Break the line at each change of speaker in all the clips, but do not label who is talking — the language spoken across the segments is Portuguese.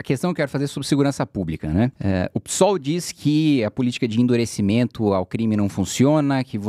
a questão que eu quero fazer é sobre segurança pública, né? O PSOL diz que a política de endurecimento ao crime não funciona, que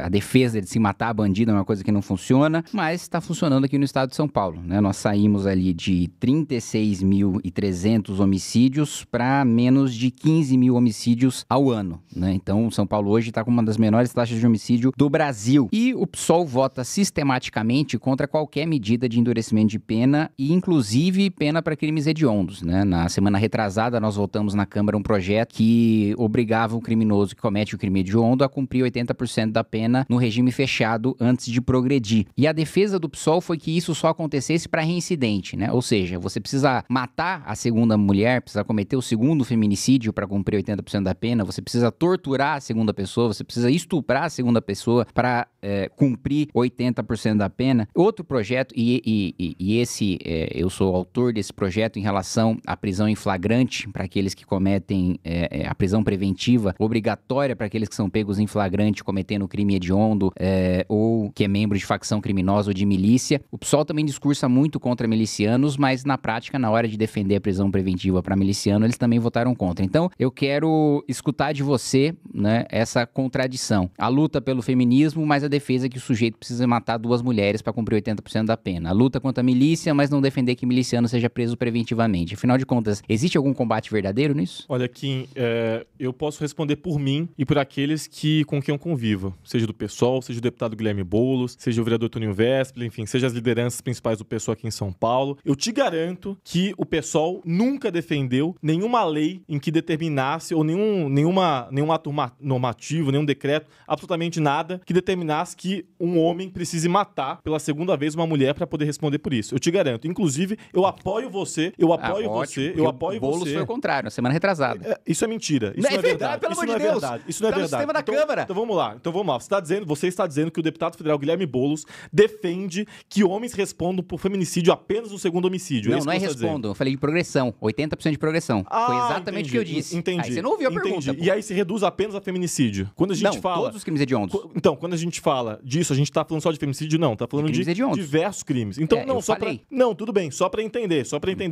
a defesa de se matar bandido é uma coisa que não funciona, mas está funcionando aqui no estado de São Paulo, né? Nós saímos ali de 36.300 homicídios para menos de 15 mil homicídios ao ano, né? Então, São Paulo hoje está com uma das menores taxas de homicídio do Brasil. E o PSOL vota sistematicamente contra qualquer medida de endurecimento de pena e, inclusive, pena para crimes hediondos, né? Na semana retrasada, nós votamos na Câmara um projeto que obrigava o criminoso que comete o crime hediondo a cumprir 80% da pena no regime fechado antes de progredir. E a defesa do PSOL foi que isso só acontecesse para reincidente, né? Ou seja, você precisa matar a segunda mulher, precisa cometer o segundo feminicídio para cumprir 80% da pena, você precisa torturar a segunda pessoa, você precisa estuprar a segunda pessoa para cumprir 80% da pena. Outro projeto, eu sou autor desse projeto em relação à prisão em flagrante para aqueles que cometem a prisão preventiva obrigatória para aqueles que são pegos em flagrante cometendo crime hediondo ou que é membro de facção criminosa ou de milícia. O PSOL também discursa muito contra milicianos, mas na prática, na hora de defender a prisão preventiva para miliciano, eles também votaram contra. Então, eu quero escutar de você, né, essa contradição. A luta pelo feminismo, mas a defesa que o sujeito precisa matar 2 mulheres para cumprir 80% da pena. A luta contra a milícia, mas não defender que miliciano seja preso preventivamente. Afinal de contas, existe algum combate verdadeiro nisso?
Olha, Kim, eu posso responder por mim e por aqueles com quem eu convivo. Seja do PSOL, seja o deputado Guilherme Boulos, seja o vereador Toninho Vespel, enfim, seja as lideranças principais do PSOL aqui em São Paulo. Eu te garanto que o PSOL nunca defendeu nenhuma lei em que determinasse, ou nenhum ato normativo, nenhum decreto, absolutamente nada, que determinasse que um homem precise matar pela segunda vez uma mulher para poder responder por isso. Eu te garanto. Inclusive, eu apoio você,
O Boulos foi o contrário, na semana retrasada.
Isso é mentira. Isso não é verdade.
Pelo amor de Deus.
Isso não é verdade.
No sistema da Câmara.
Então vamos lá. Você está dizendo que o deputado federal Guilherme Boulos defende que homens respondam por feminicídio apenas no segundo homicídio.
Não é respondam. Eu falei de progressão. 80% de progressão. Foi exatamente o que eu disse.
Entendi.
Aí você não ouviu a pergunta.
E aí se reduz apenas a feminicídio. Quando a gente fala...
todos os crimes hediondos.
Então, quando a gente fala disso, a gente tá falando só de feminicídio? Não, tá falando de diversos crimes. Então, não, tudo bem, só pra entender,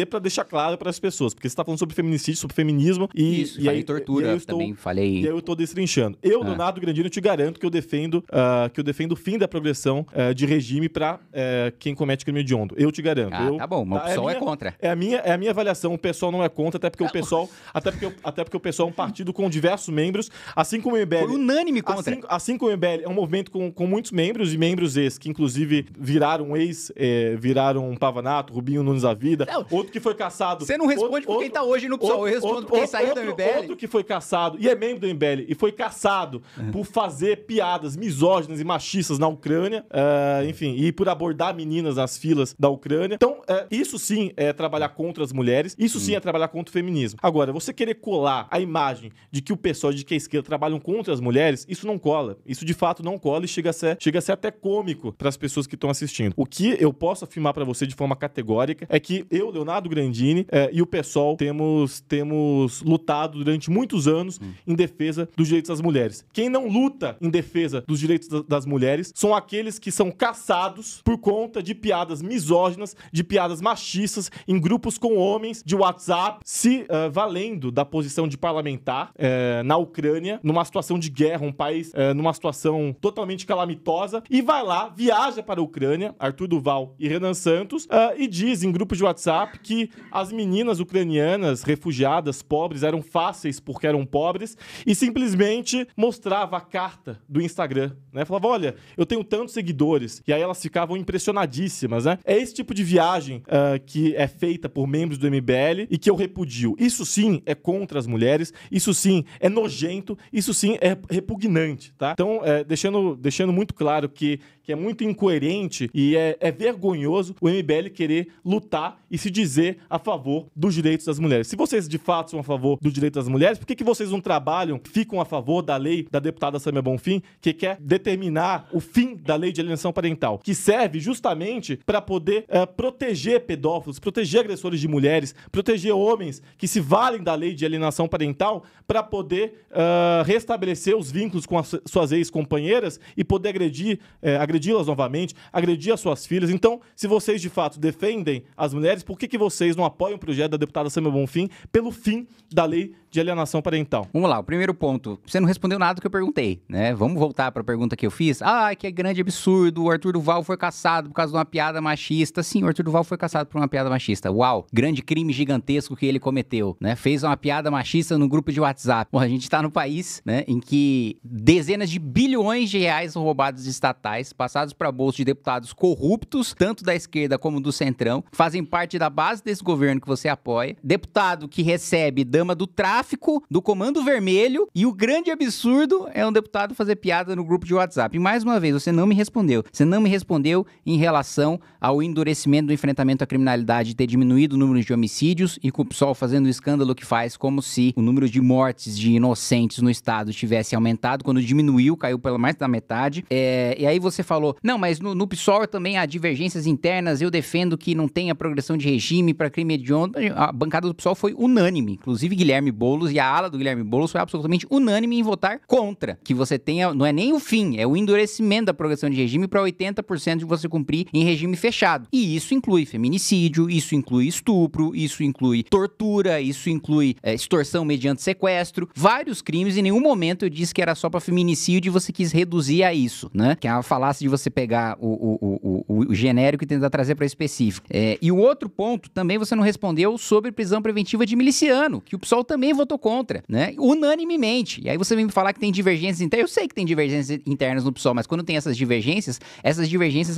pra deixar claro pras pessoas, porque você tá falando sobre feminicídio, sobre feminismo e...
Isso, e aí tortura, também falei...
E aí eu tô destrinchando. Eu, Leonardo Grandino, te garanto que eu defendo o fim da progressão de regime pra quem comete crime hediondo. Eu te garanto.
Tá bom, mas o PSOL é contra.
É a minha avaliação, o PSOL não é contra, até porque o PSOL é um partido com diversos membros, assim como o MBL...
Foi unânime contra.
Assim como o MBL é um movimento com muitos membros, e membros esses que inclusive viraram Pavanato, Rubinho Nunes da Vida, outro que foi caçado...
Você não responde por quem tá hoje no PSOL, eu respondo por quem saiu do MBL.
Outro que foi caçado, e é membro do MBL, e foi caçado por fazer piadas misóginas e machistas na Ucrânia, enfim, e por abordar meninas nas filas da Ucrânia. Então, isso sim é trabalhar contra as mulheres, isso sim é trabalhar contra o feminismo. Agora, você querer colar a imagem de que o PSOL e de que a esquerda trabalham contra as mulheres, isso não cola. Isso de fato não cola e chega a ser até cômico para as pessoas que estão assistindo. O que eu posso afirmar para você de forma categórica é que eu, Leonardo Grandini, e o PSOL temos lutado durante muitos anos em defesa dos direitos das mulheres. Quem não luta em defesa dos direitos das mulheres são aqueles que são caçados por conta de piadas misóginas, de piadas machistas em grupos com homens de WhatsApp, se valendo da posição de parlamentar na Ucrânia, numa situação de guerra, um país numa situação totalmente calamitosa, e vai lá, viaja para a Ucrânia, Arthur Duval e Renan Santos, e diz em grupos de WhatsApp que as meninas ucranianas refugiadas, pobres, eram fáceis porque eram pobres, e simplesmente mostrava a carta do Instagram, né? Falava, olha, eu tenho tantos seguidores, e aí elas ficavam impressionadíssimas, né? É esse tipo de viagem que é feita por membros do MBL e que eu repudio. Isso sim é contra as mulheres, isso sim é nojento, isso sim é repugnante, tá? Então, deixando muito claro que é muito incoerente e é vergonhoso o MBL querer lutar e se dizer a favor dos direitos das mulheres. Se vocês de fato são a favor dos direitos das mulheres, por que vocês não trabalham, ficam a favor da lei da deputada Samia Bonfim, que quer determinar o fim da lei de alienação parental, que serve justamente para poder proteger pedófilos, proteger agressores de mulheres, proteger homens que se valem da lei de alienação parental para poder restabelecer os vínculos com as suas ex-companheiras e poder agredir agredi-las novamente, agredir as suas filhas. Então, se vocês de fato defendem as mulheres, por que vocês não apoiam o projeto da deputada Samia Bonfim pelo fim da lei de alienação parental?
Vamos lá, o primeiro ponto. Você não respondeu nada do que eu perguntei, né? Vamos voltar para a pergunta que eu fiz. Que grande absurdo, o Arthur Duval foi caçado por causa de uma piada machista. Sim, o Arthur Duval foi caçado por uma piada machista. Uau, grande crime gigantesco que ele cometeu, né? Fez uma piada machista no grupo de WhatsApp. Porra, a gente tá no país, né, em que dezenas de bilhões de reais são roubados de estatais, passados para bolso de deputados corruptos, tanto da esquerda como do centrão, fazem parte da base desse governo que você apoia. Deputado que recebe dama do tráfico, do Comando Vermelho, e o grande absurdo é um deputado fazer piada no grupo de WhatsApp. E mais uma vez, você não me respondeu. Você não me respondeu em relação ao endurecimento do enfrentamento à criminalidade, ter diminuído o número de homicídios e com o PSOL fazendo o escândalo que faz, como se o número de mortes de inocentes no estado tivesse aumentado, quando diminuiu, caiu pela mais da metade. E aí você falou, não, mas no PSOL também há divergências internas, eu defendo que não tenha progressão de regime para crime hediondo. A bancada do PSOL foi unânime, inclusive Guilherme Boulos e a ala do Guilherme Boulos foi absolutamente unânime em votar contra, que você tenha, não é nem o fim, é o endurecimento da progressão de regime para 80% de você cumprir em regime fechado. E isso inclui feminicídio, isso inclui estupro, isso inclui tortura, isso inclui extorsão mediante sequestro, vários crimes. Em nenhum momento eu disse que era só para feminicídio e você quis reduzir a isso, né? Que é a falácia de você pegar o genérico e tentar trazer para específico. E o outro ponto, também você não respondeu sobre prisão preventiva de miliciano, que o PSOL também votou contra, né? Unanimemente. E aí você vem me falar que tem divergências internas. Eu sei que tem divergências internas no PSOL, mas quando tem essas divergências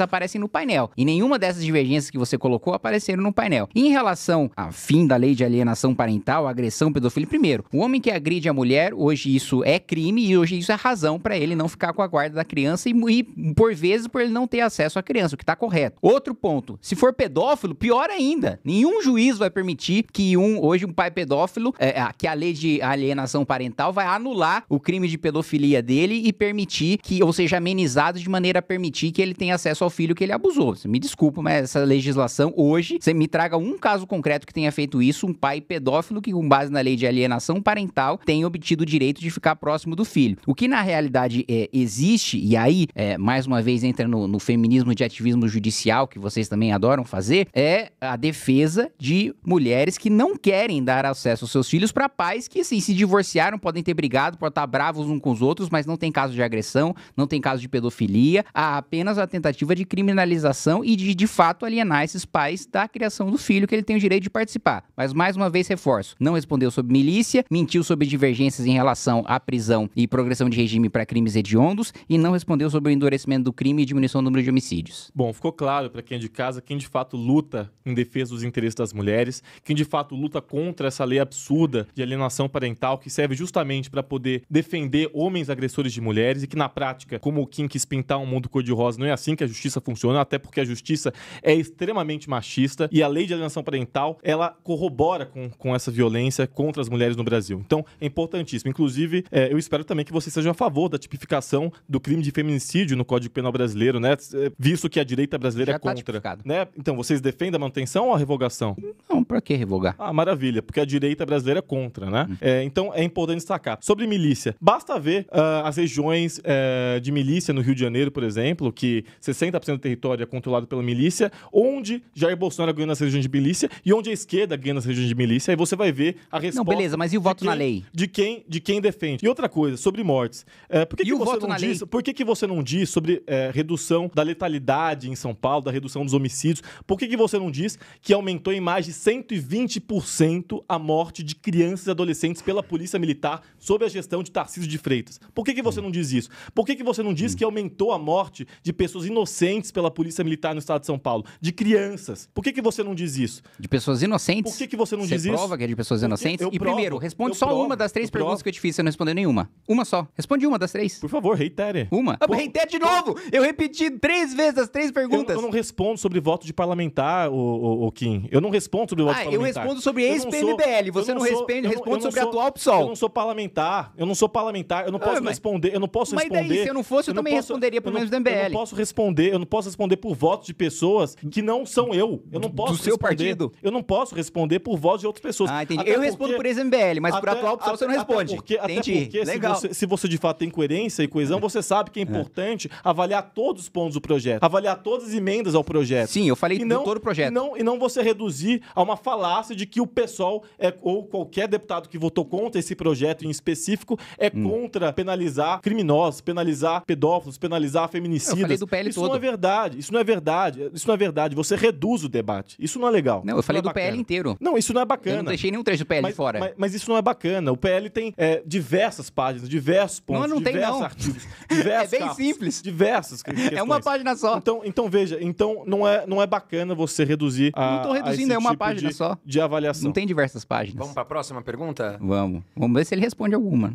aparecem no painel. E nenhuma dessas divergências que você colocou apareceram no painel. Em relação ao fim da lei de alienação parental, agressão, pedofilia, primeiro, o homem que agride a mulher, hoje isso é crime e hoje isso é razão para ele não ficar com a guarda da criança e por vezes, por ele não ter acesso à criança, o que tá correto. Outro ponto, se for pedófilo, pior ainda. Nenhum juiz vai permitir que hoje um pai pedófilo, que a lei de alienação parental vai anular o crime de pedofilia dele e permitir que, ou seja, amenizado de maneira a permitir que ele tenha acesso ao filho que ele abusou. Você me desculpa, mas essa legislação hoje, você me traga um caso concreto que tenha feito isso, um pai pedófilo que, com base na lei de alienação parental, tenha obtido o direito de ficar próximo do filho. O que na realidade existe, e aí, mais uma vez, entra no feminismo de ativismo judicial, que vocês também adoram fazer, é a defesa de mulheres que não querem dar acesso aos seus filhos para pais que, assim, se divorciaram, podem ter brigado, podem estar bravos uns com os outros, mas não tem caso de agressão, não tem caso de pedofilia, há apenas a tentativa de criminalização e de fato, alienar esses pais da criação do filho, que ele tem o direito de participar. Mas, mais uma vez, reforço, não respondeu sobre milícia, mentiu sobre divergências em relação à prisão e progressão de regime para crimes hediondos e não respondeu sobre o endurecimento do crime e diminuição do número de homicídios.
Bom, ficou claro para quem é de casa, quem de fato luta em defesa dos interesses das mulheres, quem de fato luta contra essa lei absurda de alienação parental que serve justamente para poder defender homens agressores de mulheres e que na prática, como o Kim quis pintar um mundo cor-de-rosa, não é assim que a justiça funciona, até porque a justiça é extremamente machista e a lei de alienação parental, ela corrobora com essa violência contra as mulheres no Brasil. Então, é importantíssimo. Inclusive, eu espero também que você seja a favor da tipificação do crime de feminicídio no Código Penal brasileiro, né? Visto que a direita brasileira é contra. Né? Então, vocês defendem a manutenção ou a revogação?
Não, pra que revogar?
Maravilha, porque a direita brasileira é contra, né? Então, é importante destacar. Sobre milícia, basta ver as regiões de milícia no Rio de Janeiro, por exemplo, que 60% do território é controlado pela milícia, onde Jair Bolsonaro ganha nas regiões de milícia e onde a esquerda ganha nas regiões de milícia, aí você vai ver a resposta...
Não, beleza, mas e o voto na lei?
De quem defende. E outra coisa, sobre mortes. Por que você não diz sobre redução da letalidade em São Paulo, da redução dos homicídios? Por que você não diz que aumentou em mais de 120% a morte de crianças e adolescentes pela Polícia Militar sob a gestão de Tarcísio de Freitas? Por que você não diz isso? Por que você não diz que aumentou a morte de pessoas inocentes pela Polícia Militar no estado de São Paulo? De crianças. Por que você não diz isso?
De pessoas inocentes?
Por que você não diz isso?
Você prova que é de pessoas inocentes? Primeiro, responde só uma das três perguntas que eu te fiz, você não respondeu nenhuma. Uma só. Responde uma das três.
Por favor, reitere.
Uma. Reitere de novo! Eu repeti 3 vezes as 3 perguntas.
Eu não respondo sobre voto de parlamentar, o Kim. Eu não respondo sobre voto de parlamentar.
Eu respondo sobre ex-PMBL. Você não responde sobre atual PSOL.
Eu não sou parlamentar. Eu não posso responder. Eu não posso responder.
Mas daí, se eu não fosse, eu também responderia pelo menos do MBL.
Eu não posso responder por votos de pessoas que não são eu. Eu não posso
do seu partido?
Eu não posso responder por votos de outras pessoas.
Entendi. Eu respondo por ex-MBL, mas por atual PSOL você não responde.
Até porque
Legal.
se você de fato tem coerência e coesão, você sabe que é importante avaliar avaliar todos os pontos do projeto, avaliar todas as emendas ao projeto.
Sim, eu falei de todo o projeto.
E não você reduzir a uma falácia de que o PSOL ou qualquer deputado que votou contra esse projeto em específico é contra penalizar criminosos, penalizar pedófilos, penalizar feminicidas.
Eu falei do PL
isso
todo.
não é verdade. Isso não é verdade. Isso não é verdade. Você reduz o debate. Isso não é legal.
Não, eu falei do
bacana.
PL inteiro.
Não, isso não é bacana.
Eu não deixei nenhum trecho do PL fora.
Mas isso não é bacana. O PL tem diversas páginas, diversos pontos,
Não tem,
diversos
não.
artigos, diversos
É bem
capas,
simples.
diversas questões.
É uma página só.
Então veja, não é bacana você reduzir
Não tô reduzindo, é uma página só.
de avaliação.
Não tem diversas páginas.
Vamos para a próxima pergunta?
Vamos ver se ele responde alguma.